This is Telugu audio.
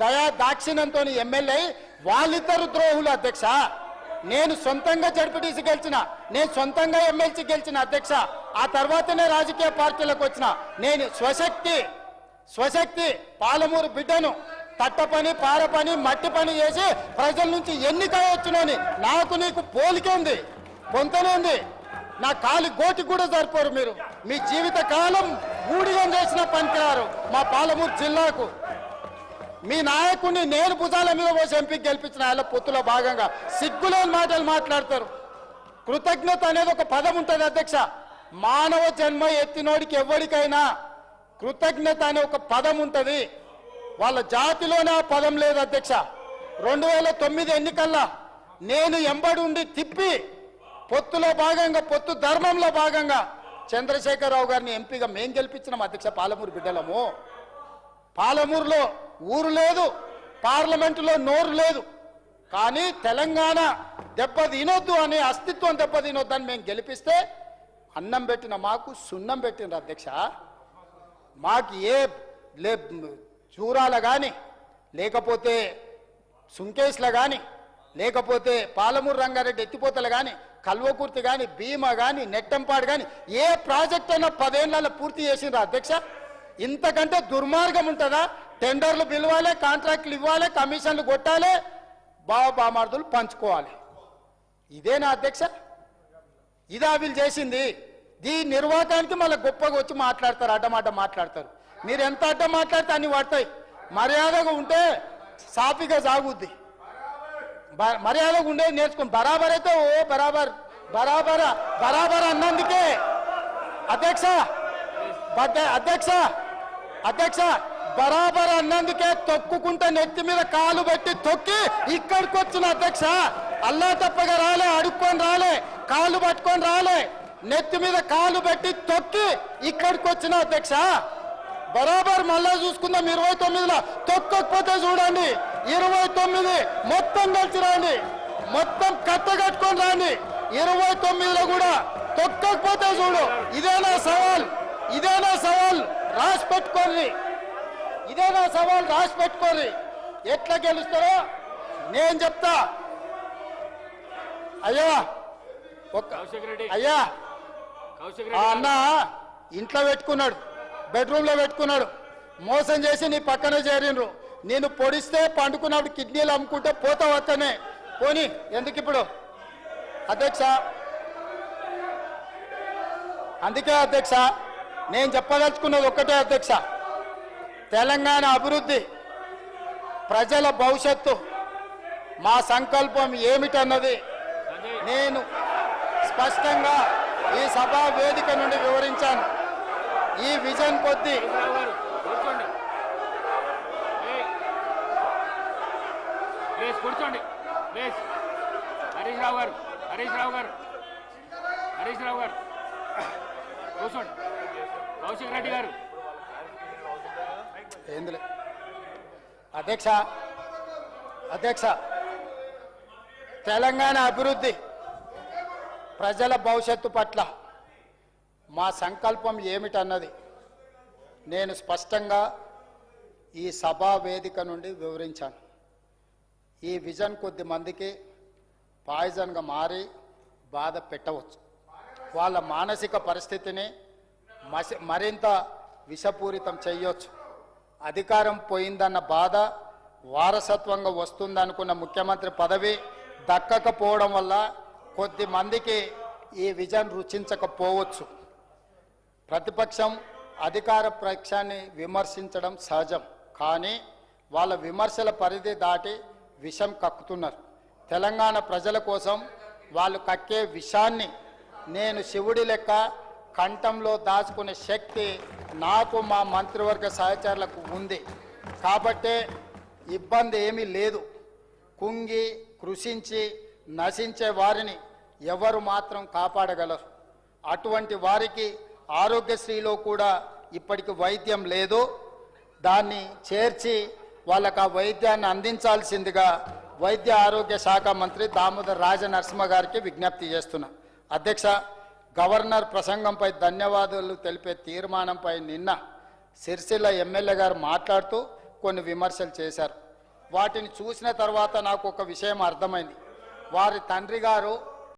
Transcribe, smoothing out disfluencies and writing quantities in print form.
దయా దాక్షిణ్యంతో ఎమ్మెల్యే వాళ్ళిద్దరు ద్రోహులు అధ్యక్ష. నేను సొంతంగా జడ్పీటీసీ గెలిచిన, నేను సొంతంగా ఎమ్మెల్సీ గెలిచిన అధ్యక్ష. ఆ తర్వాతనే రాజకీయ పార్టీలకు వచ్చిన నేను స్వశక్తి పాలమూరు బిడ్డను. తట్ట పని, పార పని, మట్టి పని చేసి ప్రజల నుంచి ఎన్నిక వచ్చినని నాకు నీకు పోలికే ఉంది, పొంతనే ఉంది. నా కాలి గోటి కూడా సరిపోరు. మీరు మీ జీవిత కాలం ఊడిగం చేసిన పనికిరారు మా పాలమూరు జిల్లాకు. మీ నాయకుడిని నేను భుజాల మీద పోసి ఎంపీకి గెలిపించిన ఆయన పొత్తులో భాగంగా సిగ్గులేని మాటలు మాట్లాడతారు. కృతజ్ఞత అనేది ఒక పదం ఉంటుంది అధ్యక్ష. మానవ జన్మ ఎత్తినోడికి ఎవరికైనా కృతజ్ఞత అనే ఒక పదం ఉంటుంది. వాళ్ళ జాతిలోనే ఆ పదం లేదు అధ్యక్ష. 2009 ఎన్నికల్లో నేను ఎంబడి ఉండి తిప్పి పొత్తులో భాగంగా, పొత్తు ధర్మంలో భాగంగా చంద్రశేఖరరావు గారిని ఎంపీగా మేం గెలిపించినాం అధ్యక్ష. పాలమూరు బిడ్డలము. పాలమూరులో ఊరు లేదు, పార్లమెంటులో నోరు లేదు. కానీ తెలంగాణ దెబ్బతినొద్దు అని, అస్తిత్వం దెబ్బతినొద్దు అని మేము గెలిపిస్తే అన్నం పెట్టిన మాకు సున్నం పెట్టిన అధ్యక్ష. మాకు చూరాల కానీ, లేకపోతే సుంకేష్ల కానీ, లేకపోతే పాలమూరు రంగారెడ్డి ఎత్తిపోతలు కానీ, కల్వకుర్తి కానీ, భీమా కానీ, నెట్టంపాడు కానీ ఏ ప్రాజెక్ట్ అయినా 10 ఏళ్లలో పూర్తి చేసిండ్రా అధ్యక్ష. ఇంతకంటే దుర్మార్గం ఉంటుందా? టెండర్లు పిలవాలి, కాంట్రాక్ట్లు ఇవ్వాలి, కమిషన్లు కొట్టాలి, బామార్దులు పంచుకోవాలి. ఇదేనా అధ్యక్ష? ఇదా వీళ్ళు చేసింది? దీని నిర్వాహకానికి మళ్ళీ గొప్పగా వచ్చి మాట్లాడతారు, అడ్డమాట మాట్లాడతారు. మీరు ఎంత అడ్డం మాట్లాడితే అన్ని పడతాయి. మర్యాదగా ఉంటే సాఫీగా సాగుద్ది. మర్యాదగా ఉండేది నేర్చుకుని బరాబర్ అయితే ఓ బరాబర్ అన్నందుకే అధ్యక్ష బరాబర్ అన్నందుకే తొక్కుకుంటే నెత్తి మీద కాలు పెట్టి తొక్కి ఇక్కడికి వచ్చిన అధ్యక్ష. అల్లా తప్పగా రాలే, అడుక్కొని రాలే, కాళ్ళు పట్టుకొని రాలే, నెత్తి మీద కాలు పెట్టి తొక్కి ఇక్కడికి వచ్చిన అధ్యక్ష. బరాబర్ మళ్ళా చూసుకుందాం. 29లో తొక్కకపోతే చూడండి, 29 మొత్తం కలిసి రాండి, మొత్తం కట్టగట్టుకొని రాండి. 29లో కూడా తొక్కకపోతే చూడు. ఇదేనా సవాల్ రాసి పెట్టుకోండి. ఇదేనా సవాల్ రాసి పెట్టుకోండి. ఎట్లా గెలుస్తారో నేను చెప్తా. అయ్యా అన్న ఇంట్లో పెట్టుకున్నాడు, బెడ్రూమ్లో పెట్టుకున్నాడు, మోసం చేసి నీ పక్కన చేరిండ్రు. నేను పొడిస్తే పండుకున్నప్పుడు కిడ్నీలు అమ్ముకుంటే పోతావు అక్కనే. పోనీ ఎందుకు ఇప్పుడు అధ్యక్ష? అందుకే అధ్యక్ష నేను చెప్పదలుచుకున్నది ఒక్కటే అధ్యక్ష. తెలంగాణ అభివృద్ధి, ప్రజల భవిష్యత్తు, మా సంకల్పం ఏమిటన్నది నేను స్పష్టంగా ఈ సభా వేదిక నుండి వివరించాను. ఈ విజన్ కొద్దీ కూర్చోండి. హరీష్ రావు గారు కూర్చోండి. కౌశిక్ రెడ్డి గారు. ఏందిలే అధ్యక్ష తెలంగాణ అభివృద్ధి, ప్రజల భవిష్యత్తు పట్ల మా సంకల్పం ఏమిటన్నది నేను స్పష్టంగా ఈ సభా వేదిక నుండి వివరించాను. ఈ విజన్ కొద్ది మందికి పాయిజన్గా మారి బాధ పెట్టవచ్చు. వాళ్ళ మానసిక పరిస్థితిని మరింత విషపూరితం చేయొచ్చు. అధికారం పోయిందన్న బాధ, వారసత్వంగా వస్తుందనుకున్న ముఖ్యమంత్రి పదవి దక్కకపోవడం వల్ల కొద్ది మందికి ఈ విజన్ రుచించకపోవచ్చు. ప్రతిపక్షం అధికార పక్షాన్ని విమర్శించడం సహజం. కానీ వాళ్ళ విమర్శల పరిధి దాటి విషం కక్కుతున్నారు. తెలంగాణ ప్రజల కోసం వాళ్ళు కక్కే విషాన్ని నేను శివుడి లెక్క కంఠంలో దాచుకునే శక్తి నాకు, మా మంత్రివర్గ సహచరులకు ఉంది. కాబట్టే ఇబ్బంది ఏమీ లేదు. కుంగి కృషించి నశించే వారిని ఎవరు మాత్రం కాపాడగలరు. అటువంటి వారికి ఆరోగ్యశ్రీలో కూడా ఇప్పటికి వైద్యం లేదు. దాన్ని చేర్చి వాళ్ళకు ఆ వైద్యాన్ని అందించాల్సిందిగా వైద్య ఆరోగ్య శాఖ మంత్రి దామోదర్ రాజనరసింహ గారికి విజ్ఞప్తి చేస్తున్నా. అధ్యక్ష, గవర్నర్ ప్రసంగంపై ధన్యవాదాలు తెలిపే తీర్మానంపై నిన్న సిరిసిల్ల ఎమ్మెల్యే గారు మాట్లాడుతూ కొన్ని విమర్శలు చేశారు. వాటిని చూసిన తర్వాత నాకు ఒక విషయం అర్థమైంది. వారి తండ్రి గారు